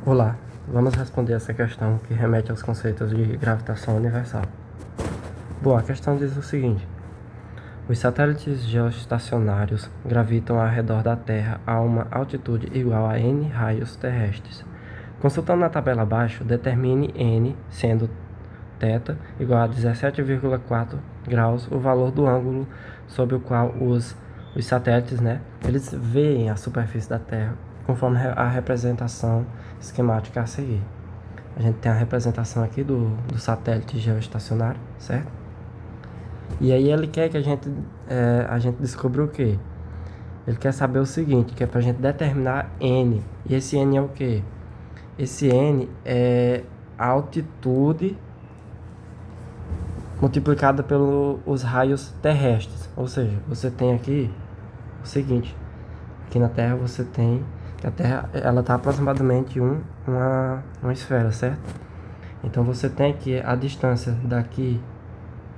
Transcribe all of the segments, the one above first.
Olá, vamos responder essa questão que remete aos conceitos de gravitação universal. Bom, a questão diz o seguinte: os satélites geoestacionários gravitam ao redor da Terra a uma altitude igual a n raios terrestres. Consultando na tabela abaixo, determine n, sendo θ igual a 17,4 graus, o valor do ângulo sob o qual os satélites, eles veem a superfície da Terra, conforme a representação esquemática a seguir. A gente tem a representação aqui do satélite geoestacionário, certo? E aí ele quer que a gente descubra o quê? Ele quer saber o seguinte, que é para a gente determinar n. E esse n é o quê? Esse n é a altitude multiplicada pelos raios terrestres. Ou seja, você tem aqui o seguinte: aqui na Terra você tem que a Terra ela está aproximadamente uma esfera, certo? Então você tem que a distância daqui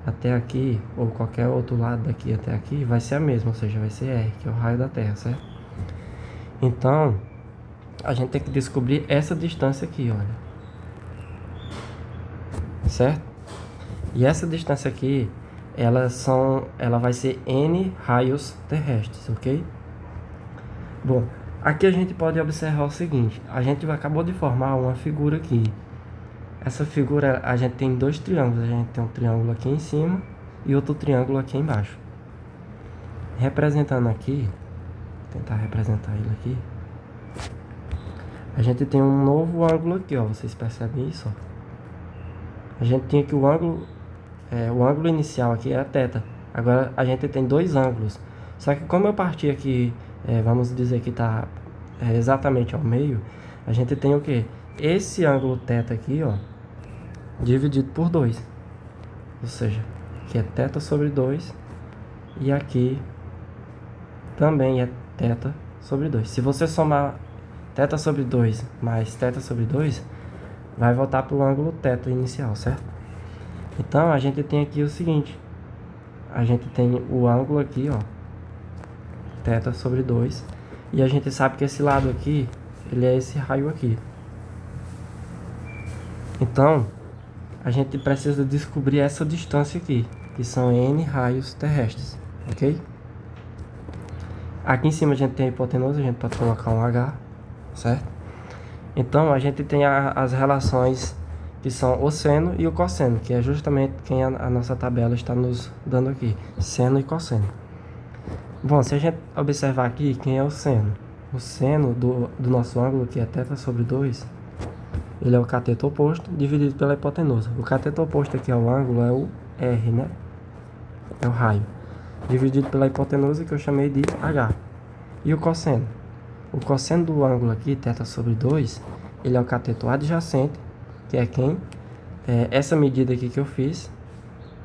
até aqui, ou qualquer outro lado daqui até aqui, vai ser a mesma, ou seja, vai ser R, que é o raio da Terra, certo? Então a gente tem que descobrir essa distância aqui, olha, certo? E essa distância aqui, ela vai ser n raios terrestres, ok? Bom, aqui a gente pode observar o seguinte: a gente acabou de formar uma figura aqui. Essa figura, a gente tem dois triângulos. A gente tem um triângulo aqui em cima e outro triângulo aqui embaixo. Representando aqui, vou tentar representar ele aqui. A gente tem um novo ângulo aqui, ó. Vocês percebem isso? Ó? A gente tinha que o ângulo inicial aqui é a θ. Agora a gente tem dois ângulos. Só que como eu parti aqui, vamos dizer que está exatamente ao meio, a gente tem o que? Esse ângulo θ aqui, ó, dividido por 2. Ou seja, aqui é θ sobre 2 e aqui também é θ sobre 2. Se você somar θ sobre 2 mais θ sobre 2, vai voltar para o ângulo θ inicial, certo? Então a gente tem aqui o seguinte: a gente tem o ângulo aqui, ó, θ sobre 2, e a gente sabe que esse lado aqui, ele é esse raio aqui. Então a gente precisa descobrir essa distância aqui, que são n raios terrestres, ok? Aqui em cima a gente tem a hipotenusa, a gente pode colocar um H, certo? Então a gente tem as relações que são o seno e o cosseno, que é justamente quem a nossa tabela está nos dando aqui, seno e cosseno. Bom, se a gente observar aqui, quem é o seno? O seno do nosso ângulo, que é θ sobre 2, ele é o cateto oposto dividido pela hipotenusa. O cateto oposto aqui ao ângulo é o R, né? É o raio. Dividido pela hipotenusa, que eu chamei de H. E o cosseno? O cosseno do ângulo aqui, θ sobre 2, ele é o cateto adjacente, que é quem? Essa medida aqui que eu fiz,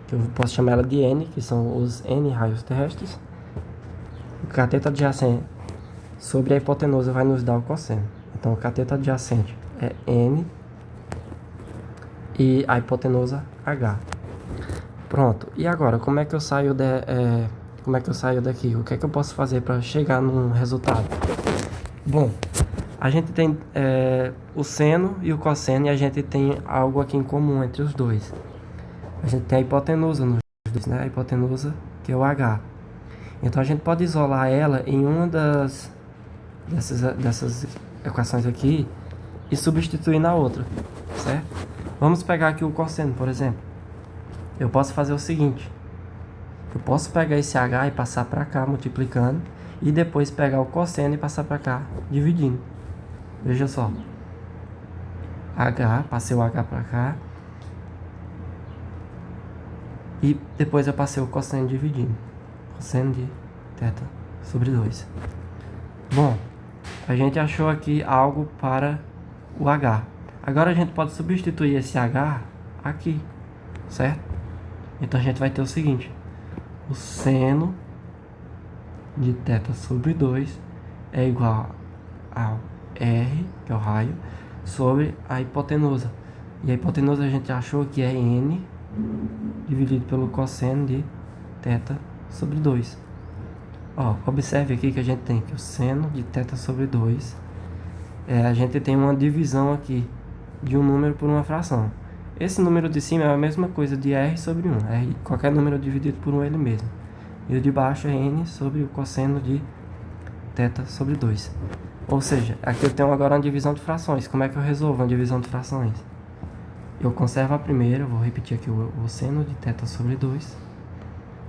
que eu posso chamar ela de N, que são os N raios terrestres. O cateto adjacente sobre a hipotenusa vai nos dar o cosseno. Então o cateto adjacente é N e a hipotenusa H. Pronto. E agora, como é que eu saio daqui? O que é que eu posso fazer para chegar num resultado? Bom, a gente tem o seno e o cosseno, e a gente tem algo aqui em comum entre os dois. A gente tem a hipotenusa nos dois, né? A hipotenusa, que é o H. Então a gente pode isolar ela em uma dessas equações aqui e substituir na outra, certo? Vamos pegar aqui o cosseno, por exemplo. Eu posso fazer o seguinte: eu posso pegar esse H e passar para cá, multiplicando, e depois pegar o cosseno e passar para cá, dividindo. Veja só. H, passei o H para cá, e depois eu passei o cosseno dividindo. Cosseno de θ sobre 2. Bom, a gente achou aqui algo para o H. Agora a gente pode substituir esse H aqui, certo? Então a gente vai ter o seguinte: o seno de θ sobre 2 é igual ao R, que é o raio, sobre a hipotenusa. E a hipotenusa a gente achou que é N dividido pelo cosseno de θ sobre 2. Ó, observe aqui que a gente tem que o seno de θ sobre 2 a gente tem uma divisão aqui de um número por uma fração. Esse número de cima é a mesma coisa de r sobre 1. R, qualquer número dividido por 1 é ele mesmo. E o de baixo é n sobre o cosseno de θ sobre 2. Ou seja, aqui eu tenho agora uma divisão de frações. Como é que eu resolvo uma divisão de frações? Eu conservo a primeira, vou repetir aqui o seno de θ sobre 2,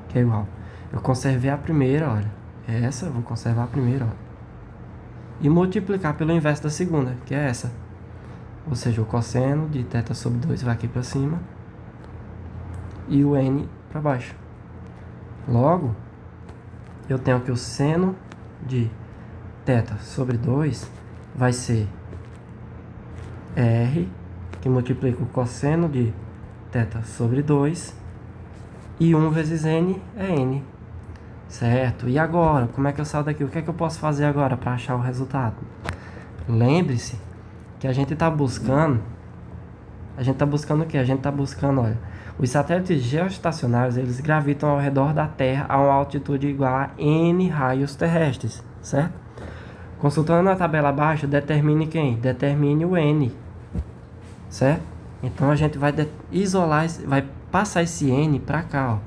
que é igual. Eu conservei a primeira, olha. É essa, eu vou conservar a primeira, olha. E multiplicar pelo inverso da segunda, que é essa. Ou seja, o cosseno de θ sobre 2 vai aqui para cima e o n para baixo. Logo, eu tenho aqui o seno de θ sobre 2 vai ser r, que multiplica o cosseno de θ sobre 2, e 1 vezes n é n. Certo? E agora, como é que eu saio daqui? O que é que eu posso fazer agora para achar o resultado? Lembre-se que a gente está buscando... A gente está buscando o quê? A gente está buscando, olha... Os satélites geoestacionários, eles gravitam ao redor da Terra a uma altitude igual a n raios terrestres, certo? Consultando a tabela abaixo, determine quem? Determine o n, certo? Então a gente vai isolar, vai passar esse n para cá, ó,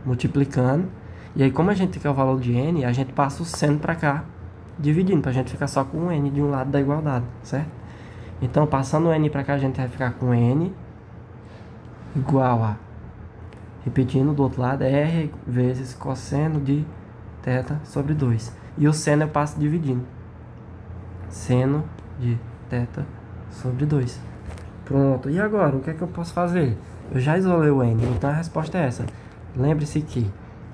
multiplicando. E aí, como a gente quer o valor de n, a gente passa o seno para cá, dividindo, para a gente ficar só com um n de um lado da igualdade, certo? Então, passando o n para cá, a gente vai ficar com n igual a, repetindo do outro lado, r vezes cosseno de θ sobre 2. E o seno eu passo dividindo. Seno de θ sobre 2. Pronto. E agora, o que é que eu posso fazer? Eu já isolei o n, então a resposta é essa. Lembre-se que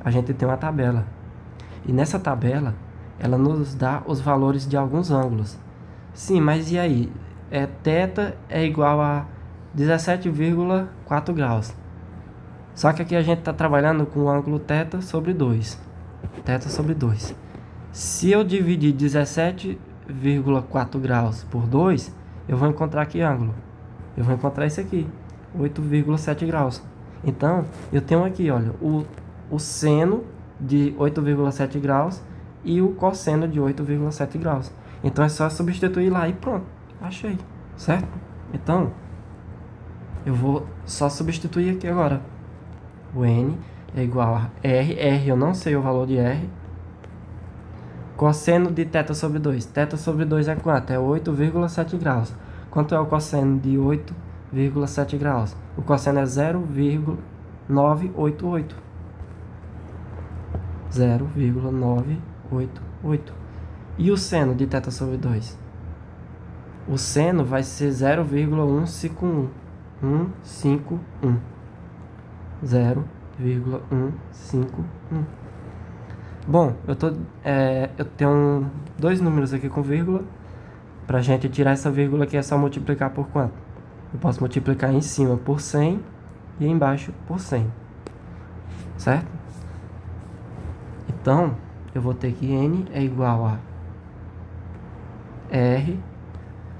a gente tem uma tabela. E nessa tabela, ela nos dá os valores de alguns ângulos. Sim, mas e aí? θ é igual a 17,4 graus. Só que aqui a gente está trabalhando com o ângulo θ sobre 2. θ sobre 2. Se eu dividir 17,4 graus por 2, eu vou encontrar que ângulo? Eu vou encontrar esse aqui, 8,7 graus. Então, eu tenho aqui, olha, o seno de 8,7 graus e o cosseno de 8,7 graus. Então, é só substituir lá e pronto. Achei, certo? Então, eu vou só substituir aqui agora. O n é igual a r eu não sei o valor de r. Cosseno de θ sobre 2. θ sobre 2 é quanto? É 8,7 graus. Quanto é o cosseno de 8,7 graus? O cosseno é 0,988. 0,988. E o seno de θ sobre 2? O seno vai ser 0,151. 151. 0,151. Bom, eu tenho dois números aqui com vírgula. Pra gente tirar essa vírgula aqui é só multiplicar por quanto? Eu posso multiplicar em cima por 100 e embaixo por 100. Certo? Então, eu vou ter que n é igual a r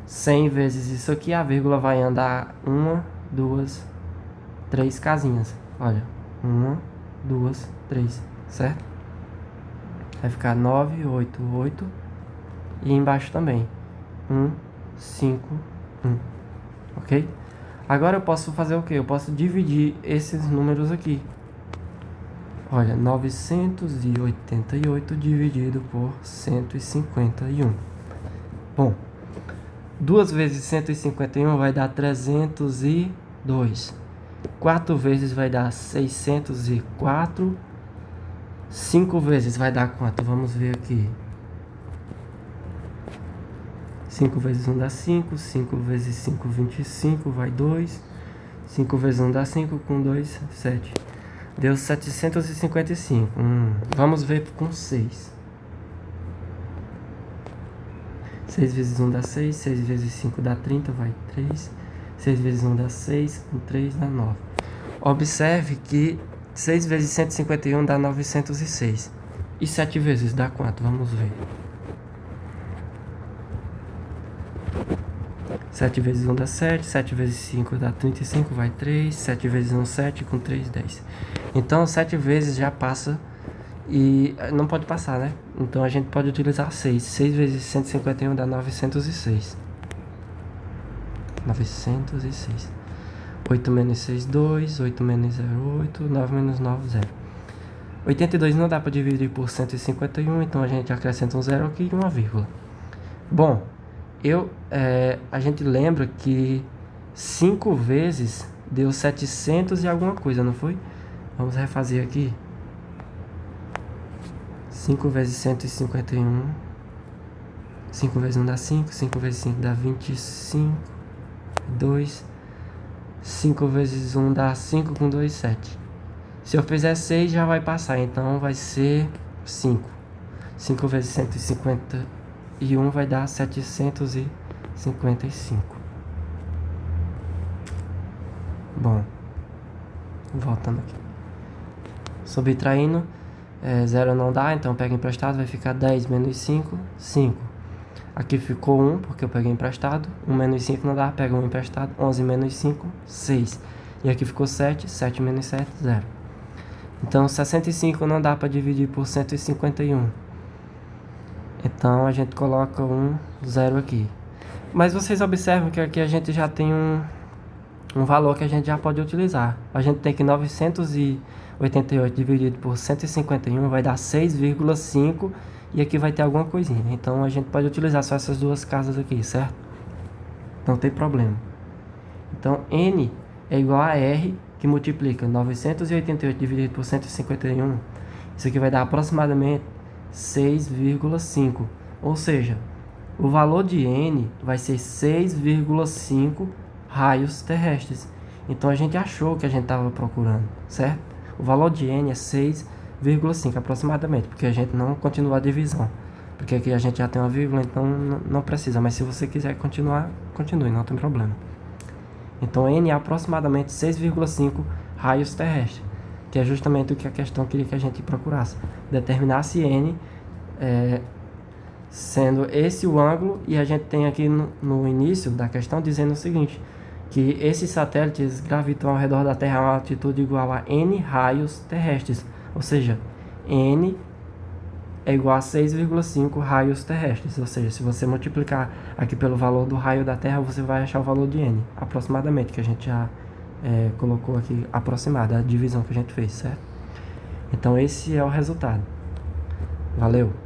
100 vezes isso aqui. A vírgula vai andar 1, 2, 3 casinhas. Olha, 1, 2, 3, certo? Vai ficar 9, 8, 8. E embaixo também. 1, 5, 1. Ok? Agora eu posso fazer o quê? Eu posso dividir esses números aqui. Olha, 988 dividido por 151. Bom, 2 vezes 151 vai dar 302. 4 vezes vai dar 604. 5 vezes vai dar quanto? Vamos ver aqui. 5 vezes 1 dá 5. 5 vezes 5, 25. Vai 2. 5 vezes 1 dá 5. Com 2, 7. Deu 755. Vamos ver com 6. 6 vezes 1 dá 6. 6 vezes 5 dá 30. Vai 3. 6 vezes 1 dá 6. Com 3 dá 9. Observe que 6 vezes 151 dá 906. E 7 vezes dá quanto? Vamos ver. 7 vezes 1 dá 7. 7 vezes 5 dá 35. Vai 3. 7 vezes 1, 7. Com 3, 10. Então, 7 vezes já passa E não pode passar, né? Então a gente pode utilizar 6. 6 vezes 151 dá 906. 906. 8 menos 6, 2. 8 menos 0, 8. 9 menos 9, 0. 82 não dá para dividir por 151, então a gente acrescenta um 0 aqui e uma vírgula. Bom, a gente lembra que 5 vezes deu 700 e alguma coisa, não foi? Vamos refazer aqui. 5 vezes 151. 5 vezes 1 dá 5. 5 vezes 5 dá 25. 2. 5 vezes 1 dá 5 com 2, 7. Se eu fizer 6 já vai passar, então vai ser 5. 5 vezes 151 vai dar 755. Bom, voltando aqui. Subtraindo, 0 não dá, então pega emprestado, vai ficar 10 menos 5, 5. Aqui ficou 1, porque eu peguei emprestado. 1 menos 5 não dá, pega 1 emprestado. 11 menos 5, 6. E aqui ficou 7, 7 menos 7, 0. Então 65 não dá para dividir por 151. Então a gente coloca um 0 aqui. Mas vocês observam que aqui a gente já tem um valor que a gente já pode utilizar. A gente tem que 988 dividido por 151 vai dar 6,5 e aqui vai ter alguma coisinha. Então a gente pode utilizar só essas duas casas aqui, certo? Não tem problema. Então N é igual a R que multiplica 988 dividido por 151. Isso aqui vai dar aproximadamente 6,5. Ou seja, o valor de N vai ser 6,5 raios terrestres. Então a gente achou o que a gente estava procurando, certo? O valor de N é 6,5 aproximadamente, porque a gente não continua a divisão. Porque aqui a gente já tem uma vírgula, então não precisa. Mas se você quiser continuar, continue, não tem problema. Então N é aproximadamente 6,5 raios terrestres, que é justamente o que a questão queria que a gente procurasse. Determinasse N sendo esse o ângulo, e a gente tem aqui no início da questão dizendo o seguinte, que esses satélites gravitam ao redor da Terra a uma altitude igual a N raios terrestres, ou seja, N é igual a 6,5 raios terrestres, ou seja, se você multiplicar aqui pelo valor do raio da Terra, você vai achar o valor de N, aproximadamente, que a gente já colocou aqui, aproximado, a divisão que a gente fez, certo? Então esse é o resultado. Valeu!